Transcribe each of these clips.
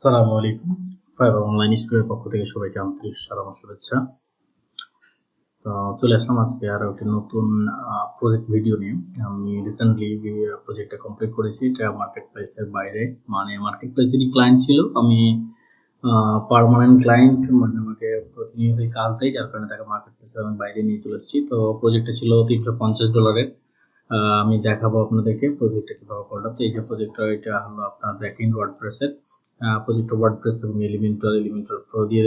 আসসালামু আলাইকুম। Fibre online স্কুলের পক্ষ থেকে সবাইকে আন্তরিক সালাম ও শুভেচ্ছা। তো চলে আসলাম আজকে আরো একটি নতুন প্রজেক্ট ভিডিও নিয়ে। আমি রিসেন্টলি প্রজেক্টটা কমপ্লিট করেছি। এটা মার্কেট প্লেসের বাইরে, মানে মার্কেট প্লেসেরই ক্লায়েন্ট ছিল। আমি পার্মানেন্ট ক্লায়েন্ট, মানে আমাকে প্রতিনিয়তই কাজ দেয়, যার কারণে তাকে মার্কেট প্লেসের আমি বাইরে নিয়ে চলে এসেছি। তো প্রজেক্টটা ছিল $350। আমি দেখাবো আপনাদেরকে প্রজেক্টটা কিভাবে করলাম। তো এই যে প্রজেক্টটা, এটা হলো আপনার ব্যাকএন্ড ওয়ার্ডপ্রেসের প্রজেক্টটা। ওয়ার্ডপ্রেস এবং এলিমেন্টর প্রো দিয়ে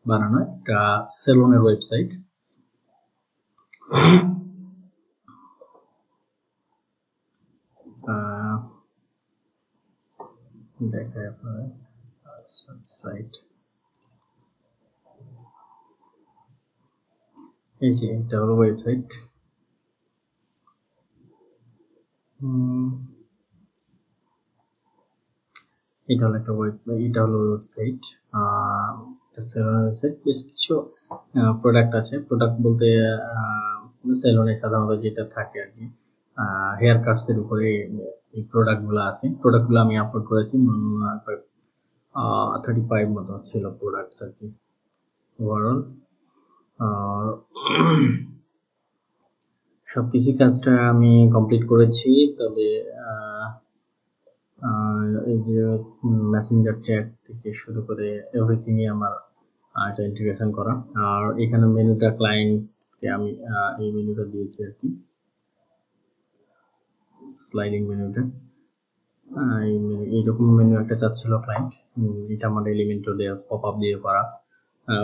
বানানো একটা সেলনের ওয়েবসাইট। দেখায় আপনার সাইট, এই যে এটা হলো ওয়েবসাইট। এটা হলো একটা ওয়েবসাইট। সেলুনের ওয়েবসাইট। বেশ কিছু প্রোডাক্ট আছে। প্রোডাক্ট বলতে সেলুনে সাধারণত যেটা থাকে আর কি, হেয়ার কাটসের উপরে এই প্রোডাক্টগুলো আছে। প্রোডাক্টগুলো আমি আপলোড করেছি, 35 মতো ছিল প্রোডাক্টস আর কি ওভারঅল। সবকিছু কাজটা আমি কমপ্লিট করেছি। তবে এই যে মেসেঞ্জার চ্যাট থেকে শুরু করে এভরিথিংই আমার এটা ইন্টিগ্রেশন করা। আর এখানে মেনুটা ক্লায়েন্টকে আমি এই মেনুটা দিয়েছি আর কি, স্লাইডিং মেনুটা। এইরকম মেনু একটা চাচ্ছিল ক্লায়েন্ট। এটা আমার এলিমেন্টর দিয়ে পপ আপ দিয়ে করা।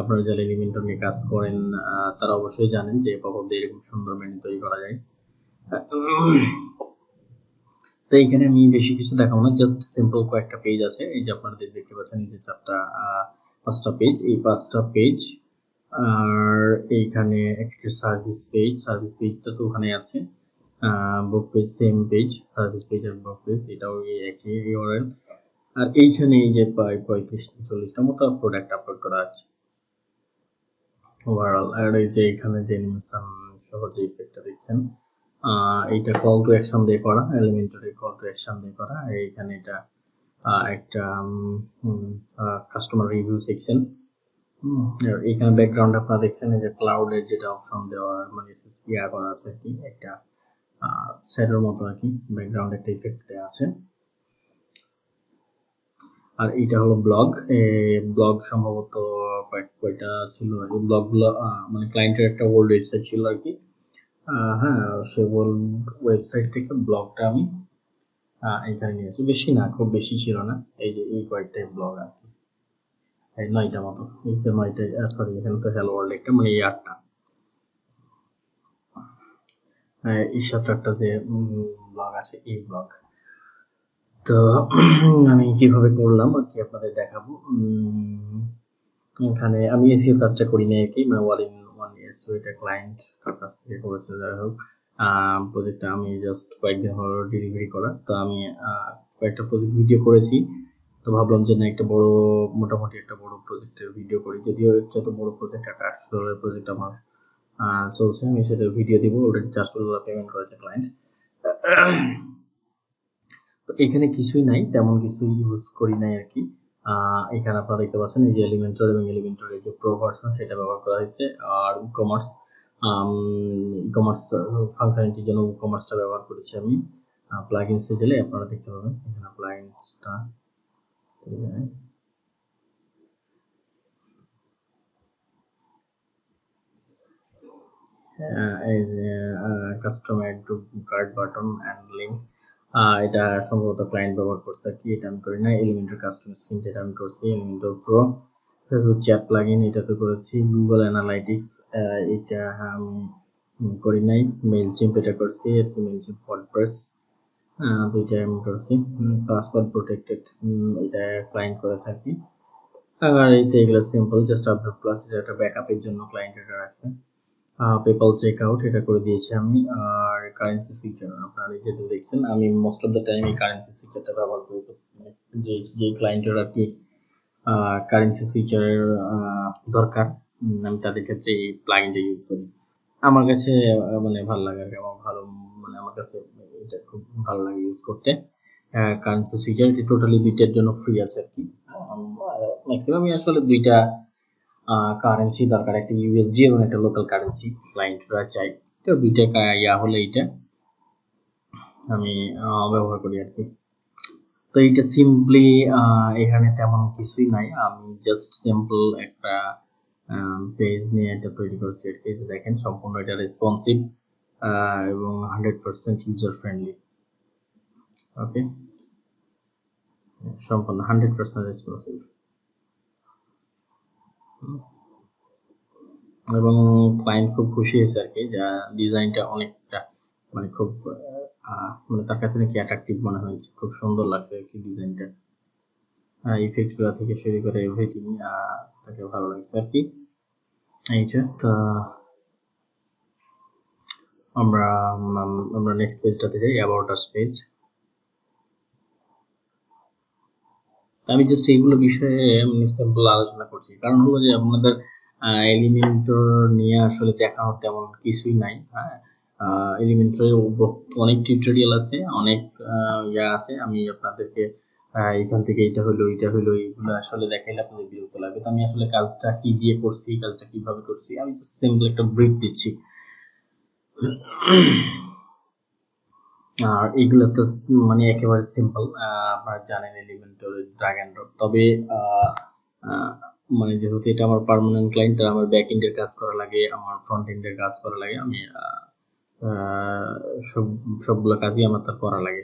আপনারা যারা এলিমেন্টর নিয়ে কাজ করেন তারা অবশ্যই জানেন যে পপ আপ দিয়ে এরকম সুন্দর মেনু তৈরি করা যায়। তো এইখানে আমি বেশি কিছু দেখাবো না, জাস্ট সিম্পল কয়েকটা পেজ আছে। এই যে আপনারা দেখতে পাচ্ছেন, এই যে পাঁচটা পেজ, এই পাঁচটা পেজ। আর এইখানে একটা সার্ভিস পেজটা তো ওখানে আছে। Book page same page, service page আর বুক পেজ এটাও একই ইউআরএল। আর এইখানে এই যে 35-40টা মতো প্রোডাক্ট আপলোড করা আছে ওভারঅল। আর এই যে এখানে যে অ্যানিমেশন সহ যে ইফেক্টটা দেখছেন, এইটা কল টু অ্যাকশন দিয়ে করা, এলিমেন্টরি কল টু অ্যাকশন দিয়ে করা। এইখানে এটা একটা কাস্টমার রিভিউ সেকশন। এখানে ব্যাকগ্রাউন্ড আপনারা দেখছেন, এই যে ক্লাউডের যেটা অপশন দেওয়া, মানে করা আছে আর কি, একটা শ্যাডোর মতো আর কি, ব্যাকগ্রাউন্ড একটা ইফেক্ট দেওয়া আছে। আর এটা হলো ব্লগ। ব্লগ সম্ভবত কয়টা ছিল, এই ব্লগগুলো মানে ক্লায়েন্টের একটা ওল্ড ওয়েবসাইট ছিল আর কি। হ্যাঁ, সে ওয়েবসাইট থেকে ব্লগটা আমি এখানে নিয়ে আসি। বেশি না, খুব বেশি ছিল না। এই যে এই কয়েকটাই ব্লগ আর কি, এই 9টা মতো। এই যে 9টা, সরি এখানে তো হ্যালো ওয়ার্ল্ড একটা, মানে এই 8টা, এই 7-8টা যে ব্লগ আছে, এই ব্লগ। তো আমি কিভাবে করলাম আর কি আপনাদের দেখাবো। এখানে আমি এসিও কাজটা করি না আর কি, মানে ওয়ান ইন ওয়ান এসিও এটা ক্লায়েন্ট কাছ থেকে করেছে। যাই হোক, প্রজেক্টটা আমি জাস্ট কয়েকদিন হলো ডেলিভারি করা। তো আমি কয়েকটা প্রজেক্ট ভিডিও করেছি। তো ভাবলাম যে না, একটা বড়, মোটামুটি একটা বড় প্রজেক্টের ভিডিও করি। যদিও যত বড় প্রজেক্ট, একটা $800 প্রজেক্ট আমার চলছে, আমি সেটার ভিডিও দিব। অলরেডি $400 পেমেন্ট করেছে ক্লায়েন্ট। তো এখানে কিছুই নাই, তেমন কিছু ইউজ করি নাই আর কি। এখানে আপনারা দেখতে পাচ্ছেন, এই যে এলিমেন্টর এবং এলিমেন্টরের যে প্রো ভার্সন সেটা ব্যবহার করা হয়েছে। আর ই-কমার্স ফাংশনালিটির জন্য ই-কমার্সটা ব্যবহার করেছি আমি। প্লাগইনসে গেলে আপনারা দেখতে পাবেন এখানে প্লাগইনসটা। এই যে custom add to cart button and link, এটা সম্ভবত ক্লায়েন্ট ব্যবহার করছে আর কি, এটা আমি করি না। এলিমেন্টর কাস্টম স্ক্রিন এটা আমি করছি। Elementor pro, Facebook chat plugin এটা তো করেছি। গুগল অ্যানালাইটিক্স এটা আমি করি নাই। মেইল চিম্প এটা করছি আর কি, মেইল চিম্প ওয়ার্ডপ্রেস দুইটাই আমি করছি। পাসওয়ার্ড প্রোটেক্টেড এটা ক্লায়েন্ট করেছে আর কি। আর এইটা এগুলো সিম্পল, জাস্ট আপডেট প্লাস এটা একটা ব্যাকআপের জন্য ক্লায়েন্ট এটা আছে। পেপাল চেক আউট এটা করে দিয়েছি আমি। আর কারেন্সি সুইচার আপনারা যেটা দেখছেন, আমি মোস্ট অফ দ্য টাইম এই কারেন্সি সুইচারটা ব্যবহার করি। যে ক্লায়েন্টের আর কি কারেন্সি সুইচারের দরকার, আমি তাদের ক্ষেত্রে এই প্লাগইনটা ইউজ করি। আমার কাছে মানে ভালো লাগে আর কি, আমার ভালো, মানে আমার কাছে এটা খুব ভালো লাগে ইউজ করতে। কারেন্সি সুইচার এটা টোটালি দুইটার জন্য ফ্রি আছে আর কি। ম্যাক্সিমামই আসলে দুইটা কারেন্সি দরকার, একটা ইউএসডি এবং একটা লোকাল কারেন্সি ক্লায়েন্টরা চাই। তো দুইটা হলে এটা আমি ব্যবহার করি আর কি। তো এটা সিম্পলি এখানে তেমন কিছুই নাই, আমি জাস্ট সিম্পল একটা পেজ নিয়ে এটা তৈরি করছি আর কি। দেখেন সম্পূর্ণ এটা রেসপন্সিভ এবং 100% ইউজার ফ্রেন্ডলি। ওকে, সম্পূর্ণ 100% রেসপন্সিভ এবং ক্লায়েন্ট খুব খুশি হয়েছে আর কি, যা ডিজাইনটা অনেকটা মানে খুব মানে তার কাছে নাকি অ্যাট্রাকটিভ মনে হয়েছে, খুব সুন্দর লাগছে আর কি ডিজাইনটা, ইফেক্ট গুলা থেকে শুরু করে এভরিথিং তাকে ভালো লাগছে আর কি। এইটা তো আমরা নেক্সট পেজটাতে যাই, অ্যাবাউট আস পেজ। আমি জাস্ট এইগুলো বিষয়ে সিম্পল আলোচনা করছি, কারণ হলো যে আপনাদের এলিমেন্টর নিয়ে আসলে দেখানোর তেমন কিছুই নাই। হ্যাঁ, এলিমেন্টরের অনেক টিউটোরিয়াল আছে, অনেক আছে। আমি আপনাদেরকে এখান থেকে এটা হলো এইগুলো আসলে দেখাইলে আপনাদের বিরক্ত লাগবে। তো আমি আসলে কাজটা কি দিয়ে করছি, কাজটা কিভাবে করছি, আমি জাস্ট সিম্পল একটা ব্রিফ দিচ্ছি। আর এগুলো তো মানে একেবারে সিম্পল, আপনারা জানেন এলিমেন্টর ড্রাগ এন্ড ড্রপ। তবে মানে যেহেতু এটা আমার পার্মানেন্ট ক্লায়েন্ট, তার আমার ব্যাক এন্ডের কাজ করা লাগে, আমার ফ্রন্ট এন্ডের কাজ করা লাগে, আমি সবগুলো কাজই আমার তার করা লাগে।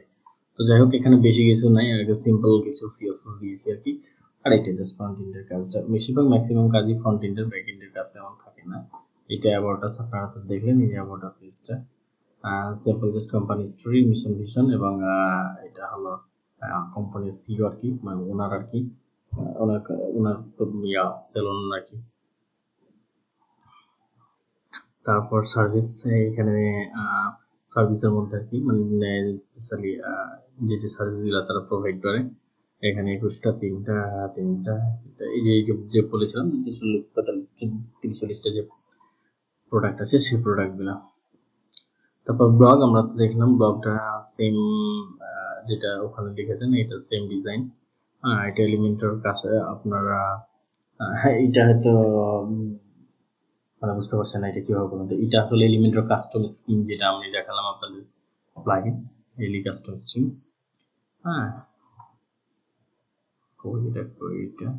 তো যাই হোক, এখানে বেশি কিছু নাই, আগে সিম্পল কিছু সিএসএস দিয়েছি আর কি। আর এটা জাস্ট ফ্রন্ট এন্ডের কাজটা, বেশিরভাগ ম্যাক্সিমাম কাজই ফ্রন্ট এন্ডের, ব্যাক এন্ডের কাজ তেমন থাকে না। এটা অ্যাবাউট আস আপনারা তো দেখলেন, এই অ্যাবাউট আস পেজটা simple just company story, mission vision, এবং এটা হলো কোম্পানির সিইও আর কি, মানে ওনার আর কি, ওনার ওনার সেলুন আর কি। তারপর সার্ভিস, এখানে সার্ভিসের মধ্যে আর কি, মানে স্পেশালি যে যে সার্ভিসগুলো তারা প্রোভাইড করে, এখানে 21টা, তিনটা, এই যে বলেছিলাম যে 30-40টা যে প্রোডাক্ট আছে, সেই প্রোডাক্টগুলো। তারপর ব্লগ, আমরা তো দেখলাম ব্লগটা সেম যেটা ওখানে লিখেছেন, এটা সেম ডিজাইন। এটা এলিমেন্টর কাছে আপনারা এটা হয়তো মানে বুঝতে পারছেন না এটা কিভাবে করবেন। তো এটা আসলে এলিমেন্টর কাস্টম স্কিম, যেটা আমি দেখালাম আপনাদের প্লাগইন এলি কাস্টম স্কিম। হ্যাঁ, এটা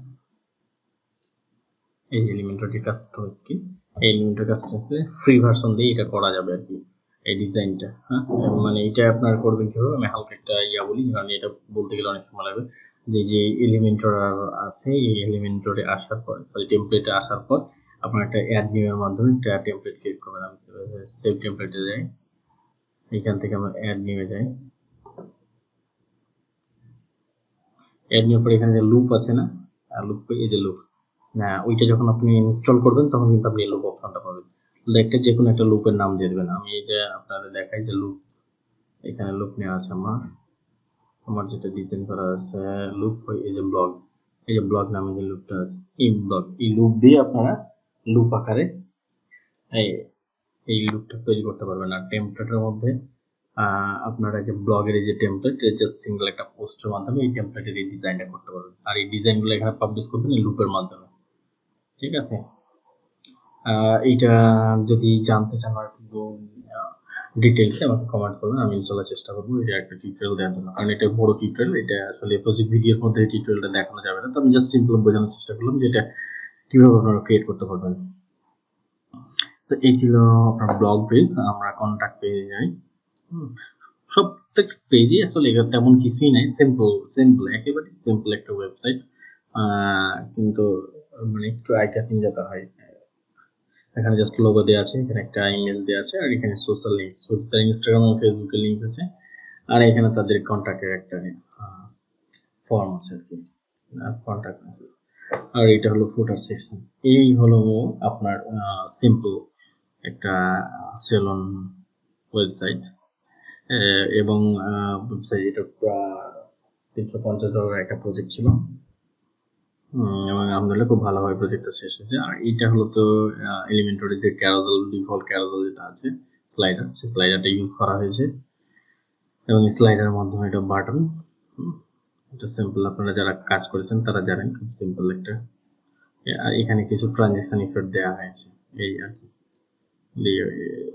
এই এলিমেন্টর যে কাস্টম স্কিম, এই এলিমেন্টর কাস্টম ফ্রি ভার্সন দিয়ে এটা করা যাবে আর কি, এই ডিজাইনটা। হ্যাঁ, মানে এটা আপনারা করবেন কিভাবে, আমি হালকা একটা বলি, কারণ এটা বলতে গেলে অনেক সময় লাগবে। যে এলিমেন্টর আছে, এই এলিমেন্টরে আসার পর, সরি টেমপ্লেটে আসার পর আপনার একটা অ্যাড নিউ এর মাধ্যমে একটা টেমপ্লেট ক্রিয়েট করবেন। আমি সেভ টেমপ্লেটে যাই, এখান থেকে আমরা অ্যাড নিয়ে যাই। অ্যাড নিউর পর এখানে যে লুপ আছে না, লুপ, এই যে লুপ, না ওইটা যখন আপনি ইনস্টল করবেন তখন কিন্তু আপনি লুপ অপশনটা পাবেন। একটা যে কোনো একটা লুপের নাম দিয়ে দেবেন। আমি এই যে আপনাদের দেখাই যে লুপ, এখানে লুপ নেওয়া আছে আমার যেটা ডিজাইন করা আছে লুপ, এই যে ব্লগ, এই যে ব্লগ নামে যে লুপটা আছে, এই ব্লগ, এই লুপ দিয়ে আপনারা লুপ আকারে এই লুপটা তৈরি করতে পারবেন। আর টেমপ্লেটের মধ্যে আপনারা যে ব্লগের এই যে টেমপ্লেট, জাস্ট সিঙ্গেল একটা পোস্টের মাধ্যমে এই টেমপ্লেটের এই ডিজাইনটা করতে পারবেন। আর এই ডিজাইনগুলো এখানে পাবলিশ করবেন এই লুপের মাধ্যমে। ঠিক আছে, এইটা যদি জানতে চান আর একটু ডিটেলসে আমাকে কমেন্ট করবেন, আমি ইনশাল্লাহ চেষ্টা করবো এটা একটা টিউটোরিয়াল দেওয়ার জন্য, কারণ এটা বড় টিউটোরিয়াল, এটা আসলে প্রজেক্ট ভিডিওর মধ্যে টিউটোরিয়ালটা দেখানো যাবে না। তো আমি জাস্ট সিম্পল বোঝানোর চেষ্টা করলাম যে এটা কিভাবে আপনারা ক্রিয়েট করতে পারবেন। তো এই ছিল আপনার ব্লগ পেজ। আমরা কন্ট্যাক্ট পেজে যাই। প্রত্যেক পেজে আসলে তেমন কিছুই নাই, সিম্পল একেবারে সিম্পল একটা ওয়েবসাইট, কিন্তু মানে একটু আই ক্যাচিং যাতে হয়। এখানে জাস্ট লোগো দেওয়া আছে, এখানে একটা ইমেজ দেওয়া আছে, আর এখানে সোশ্যাল লিঙ্কস, তার ইনস্টাগ্রাম এবং ফেসবুকের লিঙ্কস আছে, আর এখানে তাদের কন্ট্যাক্টের একটা ফর্ম আছে আর কি, কন্ট্যাক্ট মেসেজ। আর এটা হলো ফুটার সেকশন। এই হলো আপনার সিম্পল একটা সেলন ওয়েবসাইট, এবং ওয়েবসাইট এটা $350 একটা প্রজেক্ট ছিল, এবং আলহামদুলিল্লাহ খুব ভালোভাবে প্রজেক্টটা শেষ হয়েছে। আর এইটা হলো তো এলিমেন্টরের যে ক্যারাজেল, ডিফল্ট ক্যারাজেল যেটা আছে স্লাইডার, সেই স্লাইডারটা ইউজ করা হয়েছে, এবং স্লাইডারের মাধ্যমে এটা বাটন, এটা সিম্পল, আপনারা যারা কাজ করেছেন তারা জানেন, খুব সিম্পল একটা। আর এখানে কিছু ট্রানজ্যাকশন ইফেক্ট দেওয়া হয়েছে, এই আর কি,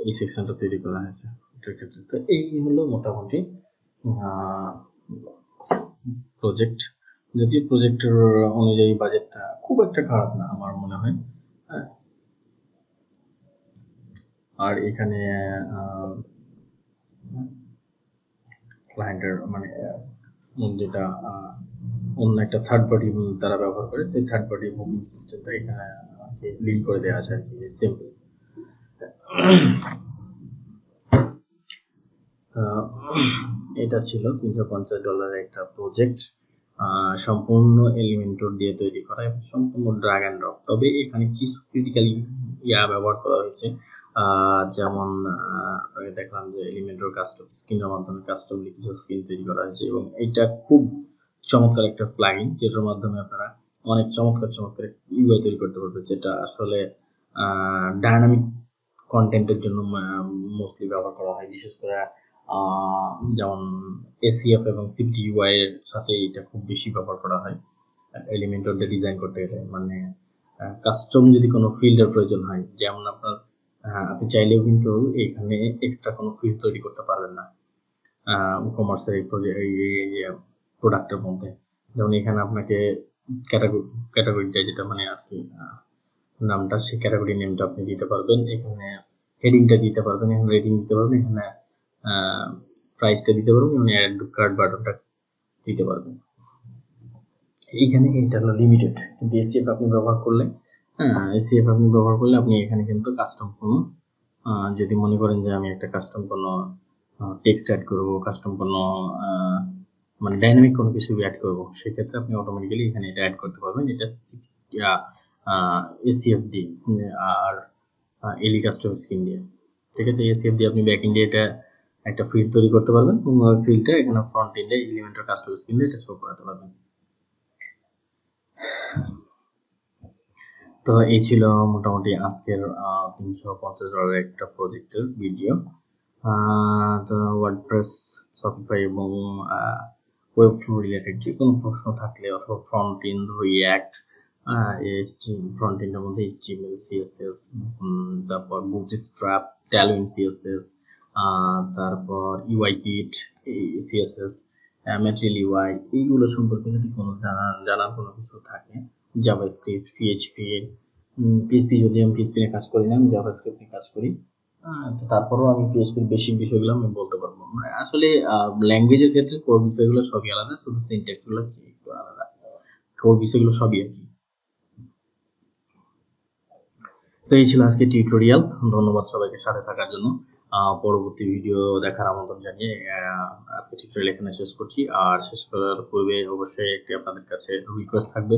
এই সেকশনটা তৈরি করা হয়েছে এটার ক্ষেত্রে। তো এই হলো মোটামুটি প্রজেক্ট। যদিও প্রজেক্টের অনুযায়ী বাজেটটা খুব একটা খারাপ না আমার মনে হয়। হ্যাঁ, আর এখানে ক্লায়েন্টের মানে যেটা অন্য একটা থার্ড পার্টি তারা ব্যবহার করে, সেই থার্ড পার্টি বুকিং সিস্টেমটা এখানে লিঙ্ক করে দেওয়া আছে আর কি, সিম্পল। এটা ছিল $350 একটা প্রজেক্ট, সম্পূর্ণ এলিমেন্টর দিয়ে তৈরি করা এবং সম্পূর্ণ ড্রাগ অ্যান্ড ড্রপ। তবে এখানে কিছু ক্রিটিক্যালি ব্যবহার করা হয়েছে, যেমন আপনাকে দেখলাম যে এলিমেন্টর কাস্টম স্ক্রিনের মাধ্যমে কাস্টমলি কিছু স্ক্রিন তৈরি করা হয়েছে, এবং এটা খুব চমৎকার একটা প্লাগইন, যেটার মাধ্যমে আপনারা অনেক চমৎকার চমৎকার ইউআই তৈরি করতে পারবেন, যেটা আসলে ডায়নামিক কন্টেন্টের জন্য মোস্টলি ব্যবহার করা হয়, বিশেষ করে যেমন এসিএফ এবং সিপিটি ইউআই এর সাথে এটা খুব বেশি ব্যবহার করা হয় এলিমেন্টর দিয়ে ডিজাইন করতে গেলে। মানে কাস্টম যদি কোনো ফিল্ডের প্রয়োজন হয়, যেমন আপনার আপনি চাইলেও কিন্তু এখানে এক্সট্রা কোনো ফিল্ড তৈরি করতে পারবেন না কমার্সের এই প্রোডাক্টের মধ্যে। যেমন এখানে আপনাকে ক্যাটাগরিটা যেটা মানে আর কি নামটা, সেই ক্যাটাগরি নেমটা আপনি দিতে পারবেন, এখানে হেডিংটা দিতে পারবেন, এখানে রেটিং দিতে পারবেন, এখানে প্রাইসটা দিতে পারবেন, এবং অ্যাড টু কার্ট বাটনটা দিতে পারবেন। এইখানে এটা হলো লিমিটেড, কিন্তু এসিএফ আপনি ব্যবহার করলে আপনি এখানে কিন্তু কাস্টম কোনো যদি মনে করেন যে আমি একটা কাস্টম কোনো টেক্সট অ্যাড করবো, কাস্টম কোনো মানে ডাইনামিক কোনো কিছু অ্যাড করবো, সেক্ষেত্রে আপনি অটোমেটিক্যালি এখানে এটা অ্যাড করতে পারবেন। এটা এসিএফ দিয়ে আর এলি কাস্টম স্ক্রিন দিয়ে, ঠিক আছে। এসিএফ দিয়ে আপনি ব্যাক এন্ডে এটা একটা ফিল্ড তৈরি করতে পারবেন, এবং ওই ফিল্ডটা এখানে ফ্রন্ট এন্ডে এলিমেন্টর কাস্টম স্ক্রিনে এটা শো করাতে পারবেন। তো এই ছিল মোটামুটি আজকের $350 একটা প্রজেক্টের ভিডিও। তো ওয়ার্ডপ্রেস, শপিফাই এবং ওয়েব ফ্লো রিলেটেড যে কোনো প্রশ্ন থাকলে, অথবা ফ্রন্ট এন্ড রিয়াক্ট, ফ্রন্ট এন্ডের মধ্যে এইচটিএমএল সিএসএস, তারপর বুটস্ট্র্যাপ, ট্যালুইন সিএসএস, তারপর UI kit CSS, material UI, এইগুলো সম্পর্কে যদি কোনো জানার কোনো কিছু থাকে, জাভাস্ক্রিপ্ট, পিএইচপি, যদি আমি পিএইচপি নিয়ে কাজ করি না, আমি জাভাস্ক্রিপ্ট নিয়ে কাজ করি, তো তারপরেও আমি পিএইচপির বেশি বিষয়গুলো আমি বলতে পারবো। মানে আসলে ল্যাঙ্গুয়েজের ক্ষেত্রে কোর বিষয়গুলো সবই আলাদা, শুধু সিনট্যাক্স গুলো একটু আলাদা, কোর বিষয়গুলো সবই আর কি। তো এই ছিল আজকে টিউটোরিয়াল। ধন্যবাদ সবাইকে সাথে থাকার জন্য। পরবর্তী ভিডিও দেখার আমন্ত্রণ জানিয়ে আজকে টিউটোরিয়াল এখানে শেষ করছি। আর শেষ করার পূর্বে অবশ্যই একটি আপনাদের কাছে রিকোয়েস্ট থাকবে,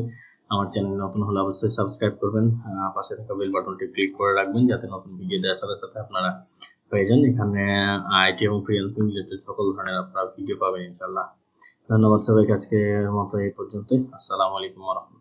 আমার চ্যানেল নতুন হলে অবশ্যই সাবস্ক্রাইব করবেন, পাশে থাকা বেল বাটনটি ক্লিক করে রাখবেন, যাতে নতুন ভিডিও দেওয়ার সাথে সাথে আপনারা পেয়ে যান। এখানে আইটি এবং ফ্রিল্যান্সিং রিলেটেড সকল ধরনের আপনারা ভিডিও পাবেন ইনশাআল্লাহ। ধন্যবাদ সবাইকে, আজকের মতো এই পর্যন্তই। আসসালামু আলাইকুম ওয়া রাহমাতুল্লাহ।